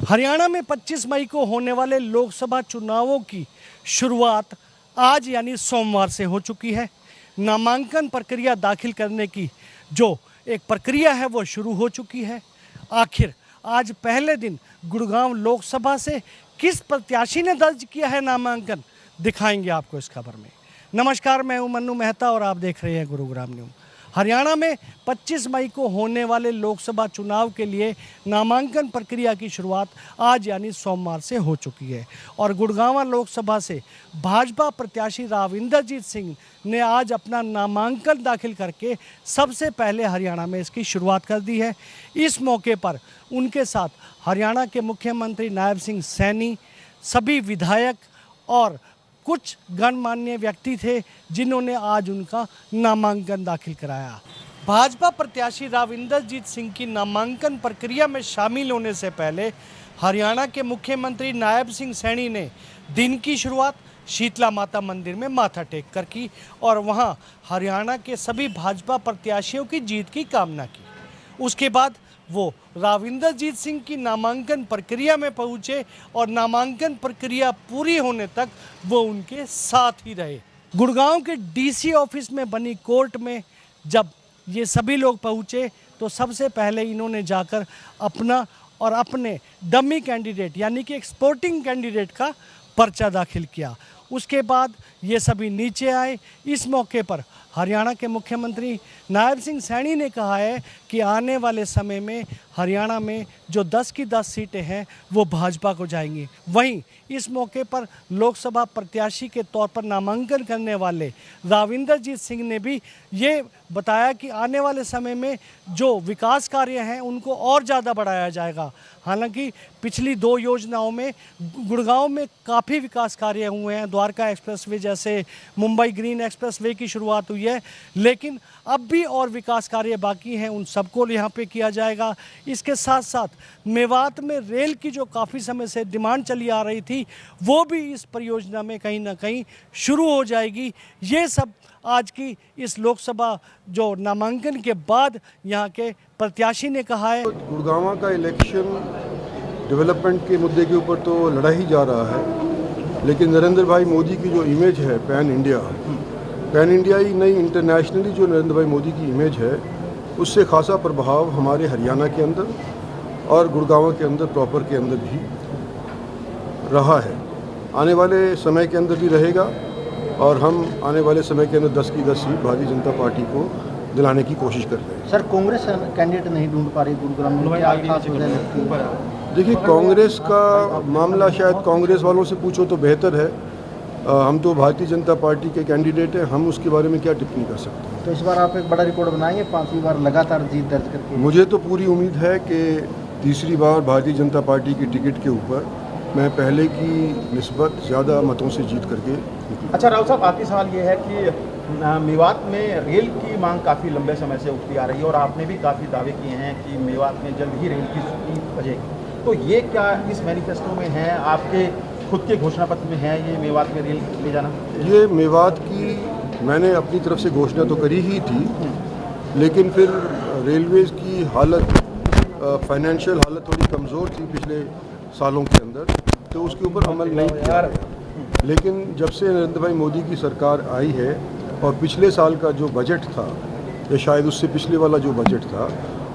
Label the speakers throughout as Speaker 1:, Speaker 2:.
Speaker 1: हरियाणा में 25 मई को होने वाले लोकसभा चुनावों की शुरुआत आज यानी सोमवार से हो चुकी है। नामांकन प्रक्रिया दाखिल करने की जो एक प्रक्रिया है वो शुरू हो चुकी है। आखिर आज पहले दिन गुड़गांव लोकसभा से किस प्रत्याशी ने दर्ज किया है नामांकन, दिखाएंगे आपको इस खबर में। नमस्कार, मैं हूं मन्नू मेहता और आप देख रहे हैं गुरुग्राम न्यूज़। हरियाणा में 25 मई को होने वाले लोकसभा चुनाव के लिए नामांकन प्रक्रिया की शुरुआत आज यानी सोमवार से हो चुकी है और गुड़गांव लोकसभा से भाजपा प्रत्याशी राव इंद्रजीत सिंह ने आज अपना नामांकन दाखिल करके सबसे पहले हरियाणा में इसकी शुरुआत कर दी है। इस मौके पर उनके साथ हरियाणा के मुख्यमंत्री नायब सिंह सैनी, सभी विधायक और कुछ गणमान्य व्यक्ति थे जिन्होंने आज उनका नामांकन दाखिल कराया। भाजपा प्रत्याशी राव इंद्रजीत सिंह की नामांकन प्रक्रिया में शामिल होने से पहले हरियाणा के मुख्यमंत्री नायब सिंह सैनी ने दिन की शुरुआत शीतला माता मंदिर में माथा टेक कर की और वहां हरियाणा के सभी भाजपा प्रत्याशियों की जीत की कामना की। उसके बाद वो राव इंद्रजीत सिंह की नामांकन प्रक्रिया में पहुंचे और नामांकन प्रक्रिया पूरी होने तक वो उनके साथ ही रहे। गुड़गांव के डीसी ऑफिस में बनी कोर्ट में जब ये सभी लोग पहुंचे तो सबसे पहले इन्होंने जाकर अपना और अपने डमी कैंडिडेट यानी कि एक स्पोर्टिंग कैंडिडेट का पर्चा दाखिल किया। उसके बाद ये सभी नीचे आए। इस मौके पर हरियाणा के मुख्यमंत्री नायब सिंह सैनी ने कहा है कि आने वाले समय में हरियाणा में जो 10 की 10 सीटें हैं वो भाजपा को जाएंगी। वहीं इस मौके पर लोकसभा प्रत्याशी के तौर पर नामांकन करने वाले राव इंद्रजीत सिंह ने भी ये बताया कि आने वाले समय में जो विकास कार्य हैं उनको और ज़्यादा बढ़ाया जाएगा। हालांकि पिछली 2 योजनाओं में गुड़गांव में काफ़ी विकास कार्य हुए हैं। द्वारका एक्सप्रेसवे जैसे मुंबई ग्रीन एक्सप्रेसवे की शुरुआत हुई है, लेकिन अब भी और विकास कार्य बाकी हैं, उन सबको यहाँ पे किया जाएगा। इसके साथ साथ मेवात में रेल की जो काफ़ी समय से डिमांड चली आ रही थी वो भी इस परियोजना में कहीं ना कहीं शुरू हो जाएगी। ये सब आज की इस लोकसभा जो नामांकन के बाद यहाँ के प्रत्याशी ने कहा है।
Speaker 2: गुड़गांव का इलेक्शन डेवलपमेंट के मुद्दे के ऊपर तो लड़ा ही जा रहा है, लेकिन नरेंद्र भाई मोदी की जो इमेज है पैन इंडिया ही नहीं, इंटरनेशनली जो नरेंद्र भाई मोदी की इमेज है उससे खासा प्रभाव हमारे हरियाणा के अंदर और गुड़गांव के अंदर प्रॉपर के अंदर भी रहा है। आने वाले समय के अंदर भी रहेगा और हम आने वाले समय के अंदर 10 की 10 सीट भारतीय जनता पार्टी को दिलाने की कोशिश कर रहे हैं।
Speaker 3: सर, कांग्रेस कैंडिडेट नहीं ढूंढ पा रही गुरुग्राम में।
Speaker 2: देखिए, कांग्रेस का मामला शायद कांग्रेस वालों से पूछो तो बेहतर है। हम तो भारतीय जनता पार्टी के कैंडिडेट हैं, हम उसके बारे में क्या टिप्पणी कर सकते हैं।
Speaker 3: तो इस बार आप एक बड़ा रिकॉर्ड बनाएंगे 5वीं बार लगातार जीत दर्ज करके।
Speaker 2: मुझे तो पूरी उम्मीद है कि तीसरी बार भारतीय जनता पार्टी की टिकट के ऊपर मैं पहले की निस्बत ज़्यादा मतों से जीत करके।
Speaker 4: अच्छा राव साहब, आखिरी सवाल ये है कि मेवात में रेल की मांग काफ़ी लंबे समय से उठती आ रही है और आपने भी काफ़ी दावे किए हैं कि मेवात में जल्द ही रेल की सूची बजेगी, तो ये क्या इस मैनिफेस्टो में है, आपके खुद के घोषणा पत्र में है ये मेवात में रेल ले जाना?
Speaker 2: ये मेवात की मैंने अपनी तरफ से घोषणा तो करी ही थी, लेकिन फिर रेलवेज़ की हालत, फाइनेंशियल हालत थोड़ी कमज़ोर थी पिछले सालों के अंदर, तो उसके ऊपर अमल नहीं किया गया। लेकिन जब से नरेंद्र भाई मोदी की सरकार आई है और पिछले साल का जो बजट था या शायद उससे पिछले वाला जो बजट था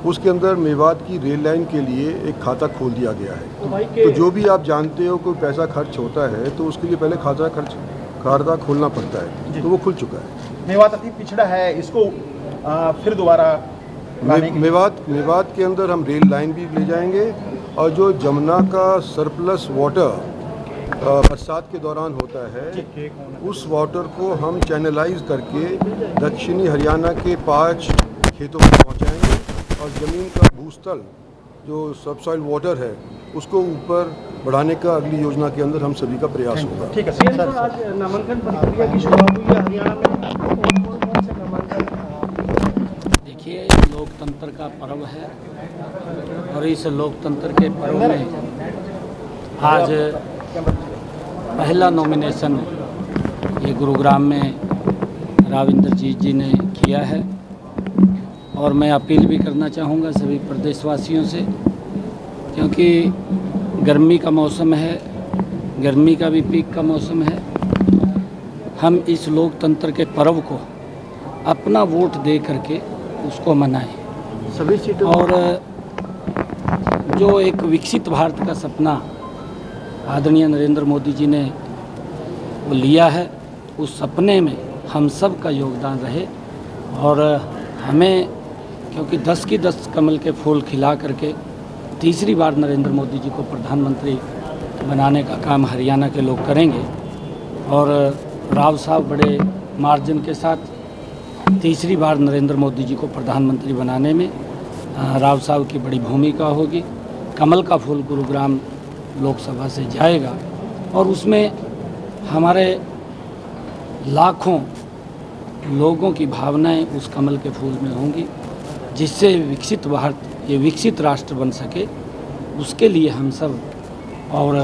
Speaker 2: उसके अंदर मेवात की रेल लाइन के लिए एक खाता खोल दिया गया है। तो जो भी आप जानते हो कोई पैसा खर्च होता है तो उसके लिए पहले खाता खोलना पड़ता है, तो वो खुल चुका है।
Speaker 4: मेवात अति पिछड़ा है, इसको फिर दोबारा
Speaker 2: मेवात के अंदर हम रेल लाइन भी ले जाएंगे और जो जमुना का सरप्लस वाटर बरसात के दौरान होता है उस वाटर को हम चैनलाइज करके दक्षिणी हरियाणा के 5 खेतों में पहुंचाएंगे और ज़मीन का भूस्थल जो सबसॉइल वाटर है उसको ऊपर बढ़ाने का अगली योजना के अंदर हम सभी का प्रयास होगा।
Speaker 4: ठीक है सर।
Speaker 1: आज नामांकन प्रक्रिया की शुरुआत हुई है हरियाणा में, कौन से नामांकन?
Speaker 5: देखिए, लोकतंत्र का पर्व है और इस लोकतंत्र के पर्व में आज पहला नॉमिनेशन ये गुरुग्राम में राव इंद्रजीत जी ने किया है और मैं अपील भी करना चाहूँगा सभी प्रदेशवासियों से, क्योंकि गर्मी का मौसम है, गर्मी का भी पीक का मौसम है। हम इस लोकतंत्र के पर्व को अपना वोट दे करके उसको मनाएं
Speaker 3: सभी सीटों
Speaker 5: और जो एक विकसित भारत का सपना आदरणीय नरेंद्र मोदी जी ने वो लिया है, उस सपने में हम सब का योगदान रहे। और हमें, क्योंकि 10 की 10 कमल के फूल खिला करके तीसरी बार नरेंद्र मोदी जी को प्रधानमंत्री बनाने का काम हरियाणा के लोग करेंगे और राव साहब बड़े मार्जिन के साथ तीसरी बार नरेंद्र मोदी जी को प्रधानमंत्री बनाने में राव साहब की बड़ी भूमिका होगी। कमल का फूल गुरुग्राम लोकसभा से जाएगा और उसमें हमारे लाखों लोगों की भावनाएं उस कमल के फूल में होंगी, जिससे विकसित भारत, ये विकसित राष्ट्र बन सके। उसके लिए हम सब और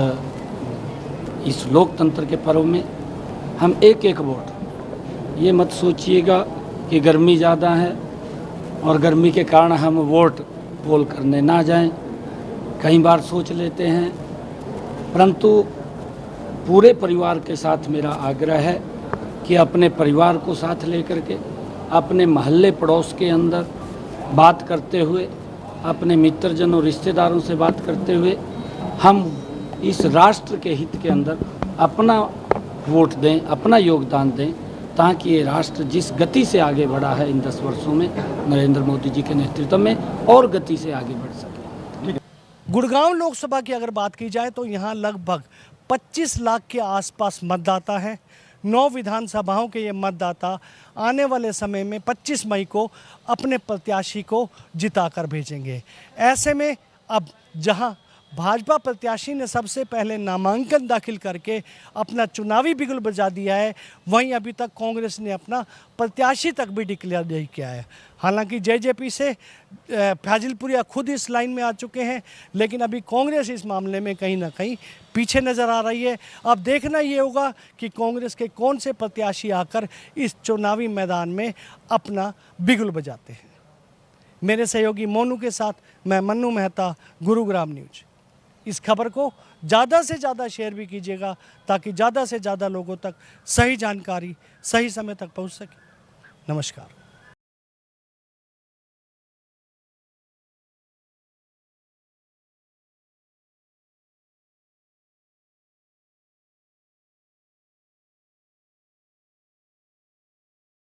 Speaker 5: इस लोकतंत्र के पर्व में हम एक एक वोट, ये मत सोचिएगा कि गर्मी ज़्यादा है और गर्मी के कारण हम वोट पोल करने ना जाएं। कई बार सोच लेते हैं, परंतु पूरे परिवार के साथ मेरा आग्रह है कि अपने परिवार को साथ लेकर के, अपने मोहल्ले पड़ोस के अंदर बात करते हुए, अपने मित्रजन और रिश्तेदारों से बात करते हुए हम इस राष्ट्र के हित के अंदर अपना वोट दें, अपना योगदान दें, ताकि ये राष्ट्र जिस गति से आगे बढ़ा है इन 10 वर्षों में नरेंद्र मोदी जी के नेतृत्व में और गति से आगे बढ़ सके।
Speaker 1: गुड़गांव लोकसभा की अगर बात की जाए तो यहाँ लगभग 25 लाख के आसपास मतदाता हैं। 9 विधानसभाओं के ये मतदाता आने वाले समय में 25 मई को अपने प्रत्याशी को जिताकर भेजेंगे। ऐसे में अब जहां भाजपा प्रत्याशी ने सबसे पहले नामांकन दाखिल करके अपना चुनावी बिगुल बजा दिया है, वहीं अभी तक कांग्रेस ने अपना प्रत्याशी तक भी डिक्लेयर नहीं किया है। हालांकि जेजेपी से फाजिलपुरिया खुद इस लाइन में आ चुके हैं, लेकिन अभी कांग्रेस इस मामले में कहीं ना कहीं पीछे नज़र आ रही है। अब देखना ये होगा कि कांग्रेस के कौन से प्रत्याशी आकर इस चुनावी मैदान में अपना बिगुल बजाते हैं। मेरे सहयोगी मोनू के साथ मैं मन्नू मेहता, गुरुग्राम न्यूज। इस खबर को ज़्यादा से ज़्यादा शेयर भी कीजिएगा ताकि ज़्यादा से ज़्यादा लोगों तक सही जानकारी सही समय तक पहुंच सके। नमस्कार।